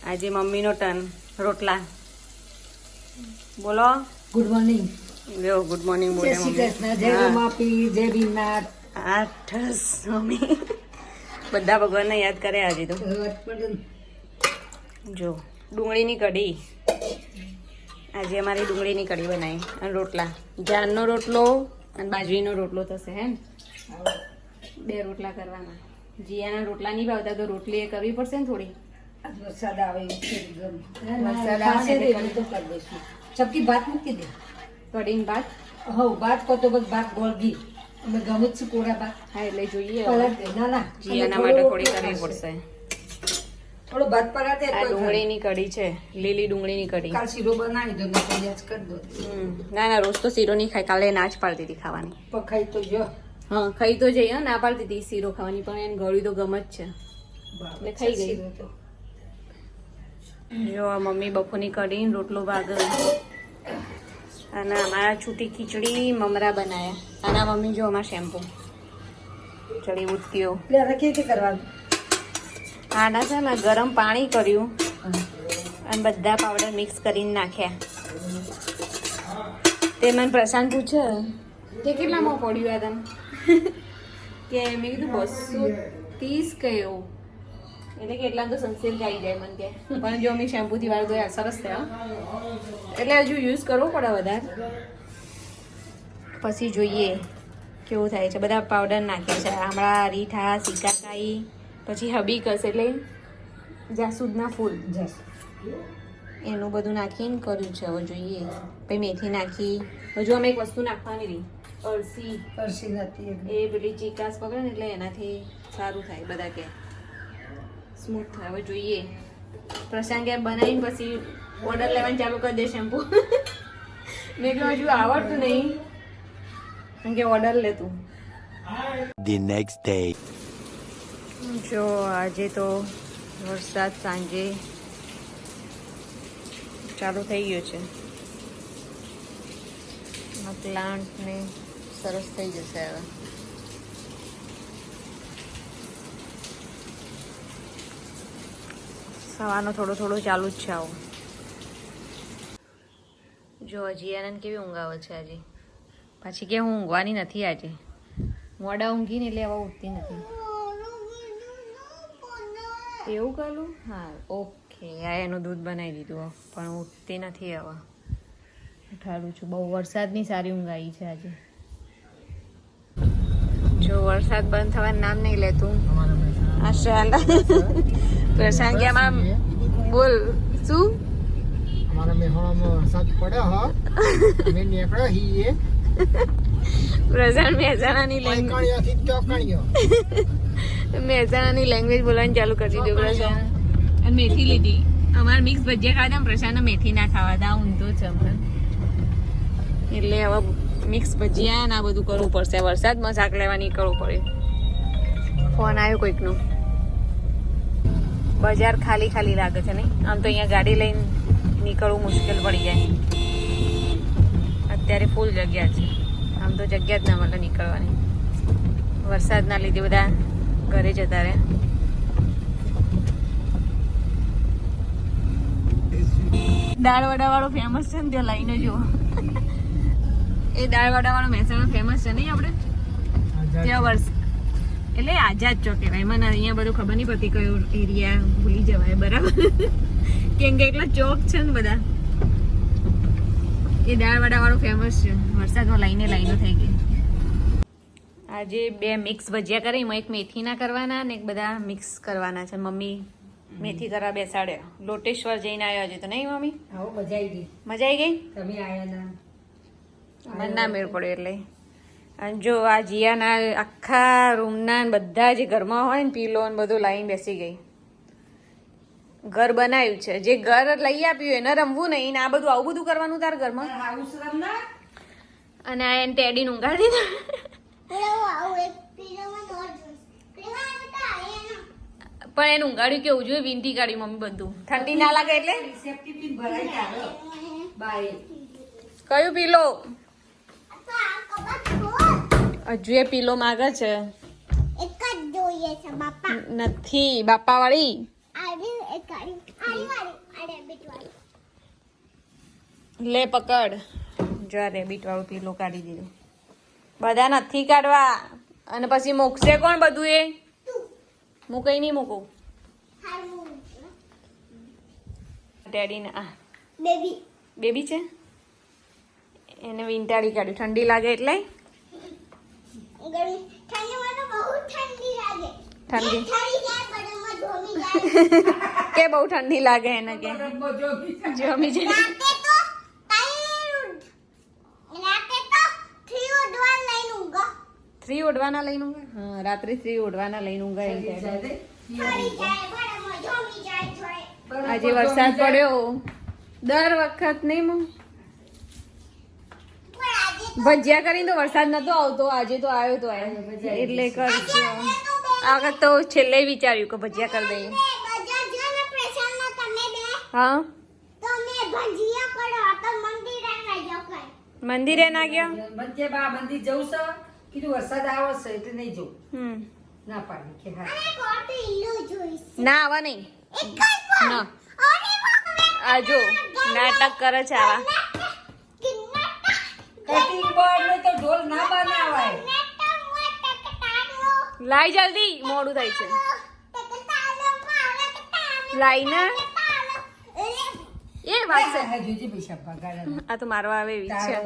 આજે મમ્મીનો ટર્ન રોટલા. બોલો. Good morning. યો ગુડ મોર્નિંગ બોલે જય શ્રી કૃષ્ણ, જય રમાપી, જય ભીમનાથ. આઠસ મમ્મી બધા ભગવાનને યાદ કરે આજે તો. જો ડુંગળીની કઢી, આજે અમારી ડુંગળીની કઢી બનાવી અને રોટલા. જાનનો રોટલો અને બાજરીનો રોટલો થશે હે ને? 2 રોટલા કરવાના. જીયાના રોટલા નહીં ભાવતા તો રોટલી એ કરવી પડશે ને થોડી. વરસાદ આવે વરસાદ આવે ને એટલે તો કરી દઈશું. ચપટી ભાત મૂકી દે. કઢીને ભાત. હવ ભાત કો તો બસ ભાત ગોળગી અમે ગમે છે કોરા ભાત. હા એટલે જોઈએ પલાટ દે. ના ના જીયાના માટે થોડી કરવી પડશે. થોડો ભાત પલાટ દે. આ ડુંગળીની કઢી છે, લીલી ડુંગળીની કઢી. કાલ શીરો બનાવી દો ને તૈયાર કરી દો. ના ના રોજ તો શીરો નહીં ખાય, કાલે ના જ પાડતી હતી ખાવાની. પખાઈ તો જો. હા ખાઈ તો જઈએ, ના પાડતી હતી શીરો ખાવાની, પણ એને ગળ્યું તો ગમ જ છે એટલે ખાઈ ગઈ. જો આ મમ્મી બપોરની કઢી રોટલો ભાગ અને અમારા છૂટી ખીચડી મમરા બનાયા. આના મમ્મી જો અમારા શેમ્પુ ચડી ઉઠતીઓ કેવી કરવાનું. આના છે ને ગરમ પાણી કર્યું અને બધા પાવડર મિક્સ કરીને નાખ્યા. તે મને પ્રશાંત પૂછે તે કેટલામાં પડ્યું આ તને કે મેં કીધું 230 કયો એટલે કેટલા તો સનસિલ્ક આવી જાય મને કે. પણ જો અમે શેમ્પૂથી વાળ ધોયા સરસ થયા, એટલે હજુ યુઝ કરવો પડે વધારે, પછી જોઈએ કેવું થાય છે. બધા પાવડર નાખ્યા છે, આમળા, અરીઠા, સિકાકાઈ, પછી હબીકસ એટલે જાસૂદના ફૂલ, એનું બધું નાખીને કર્યું છે. હવે જોઈએ. પછી મેથી નાખી. હજુ અમે એક વસ્તુ નાખવાની રહી, અળસી નથી. એ પેલી ચીકાસ પકડે ને એટલે એનાથી સારું થાય, બધા કે સ્મૂથ થાય. હવે જોઈએ. પ્રશાંત યાર બનાવીને પછી ઓર્ડર લેવાનું ચાલુ કરી દે શેમ્પુ. મેં કહ્યું હજુ આવડતું નહીં કેમ કે ઓર્ડર લેતું. The next day. જો આજે તો વરસાદ સાંજે ચાલુ થઈ ગયો છે. પ્લાન્ટ ને સરસ થઈ જશે હવે. સવારનો થોડો થોડો ચાલુ જ છે આવું. જો હજી આનંદ કેવી ઊંઘ આવે છે આજે. પાછી કે હું ઊંઘવાની નથી આજે. મોડા ઊંઘીને એટલે હવે ઉઠતી નથી. એવું કરું? હા ઓકે. આ એનું દૂધ બનાવી દીધું પણ ઉઠતી નથી હવે. ઉઠાડું છું. બહુ વરસાદની સારી ઊંઘ આવી છે આજે. જો વરસાદ બંધ થવાનું નામ નહીં લેતું. પ્રશાંત કે આમાં બોલ શું? અમારા મેહોણામાં વરસાદ પડ્યો હો. અમે નીકળ્યો હીએ. પ્રશાંત મહેસાણાની લેંગ્વેજ બોલવાની ચાલુ કરી દીધું પ્રશાંત. અને મેથી લીધી. અમારે મિક્સ ભજીયા ખાવા હતા, પ્રશાંત મેથી ના ખાવા હતા. ઊંધો છે હમણાં, એટલે હવે મિક્સ ભજીયા ને આ બધું કરવું પડશે. વરસાદમાં શાક લેવા નીકળવું પડે. ફોન આવ્યો કોઈકનો. બજાર ખાલી ખાલી લાગે છે નહીં? આમ તો અહીંયા ગાડી લઈને નીકળવું મુશ્કેલ પડી જાય. અત્યારે ફૂલ જગ્યા છે. આમ તો જગ્યા જ ના મળે નીકળવાની. વરસાદના લીધે બધા ઘરે જતા રહે. દાળ વડા વાળો ફેમસ છે ને, ત્યાં લઈને જુઓ. એ દાળ વડા વાળો મહેસાણા ફેમસ છે નહીં આપણે ત્યાં એટલે આઝાદ ચોક કહેવાય. મને અહીંયા બધું ખબર નહીં પડતી કયો એરિયા, ભૂલી જવાય બરાબર. કેમ કે એટલા ચોક છે ને બધા. એ દાળ વડા વાળો ફેમસ છે. વરસાદમાં લાઈનો થઈ ગઈ. આજે 2 મિક્સ ભજીયા કરી. એમાં એક મેથીના કરવાના અને એક બધા મિક્સ કરવાના છે. મમ્મી મેથી કરવા બેસાડ્યો. લોટેશ્વર જઈને આવ્યો આજે તો નહીં મમ્મી? હા મજા આવી ગઈ. મજા આવી ગઈ? તમે આયા ના? મને ના મેળ પડ્યો એટલે. અને જો આ જીયાના આખા રૂમના બધા જે ઘરમાં હોય ને પીલો ને બધું લાઈને બેસી ગઈ. ઘર બનાવ્યું છે, જે ઘર લઈ આપ્યું એને રમવું નહીં. આ બધું આવું બધું કરવાનું તાર ઘરમાં. અને આ એને ટેડીને ઊંઘાડી દીધા. પણ એને ઊંઘાડ્યું કેવું જોઈએ? વીંટી કાઢી મમ્મી બધું. ઠંડી ના લાગે એટલે. કયું પીલો? હજુ એ પીલો માગે છે. નથી બાપા વાળી. લે પકડ. જો આ રેબિટ વાળું પેલું કાઢી દીધું. બધા નથી કાઢવા. અને પછી મૂકશે કોણ બધું એ? હું કઈ નહીં મૂકું. ડેડી ના બેબી છે એને વીંટાળી કાઢ્યું. ઠંડી લાગે એટલે ઠંડી કે બહુ ઠંડી લાગે એને કે જમી જાય. 3 ઓઢવાના લઈને ઊંઘે. હા રાત્રે 3 ઓઢવાના લઈને ઊંઘે એમ કે. આજે વરસાદ પડ્યો દર વખત નહીં હું ભજીયા કરીને તો વરસાદ નતો આવતો. આજે તો આવ્યો તો એટલે કરશું. આ વખત તો છેલ્લે વિચાર્યું કે ભજીયા કરી દઈએ. હા મંદિરે ના ગયા. મંદિર બા મંદિર જવું છે કીધું વરસાદ આવે છે એટલે નહીં જવું. ના પાડી કે હા ના આવા નહીં. ના આ જો નાટક કરે છે આવા. કટિંગ બોર્ડ ને તો ઢોલ ના બનાવાય. લાઈ જલ્દી મોડું થાય છે. લાઈ ને એ વાગશે. જોજી પૈસા પગાર આ તો મારવા આવે એવી છે.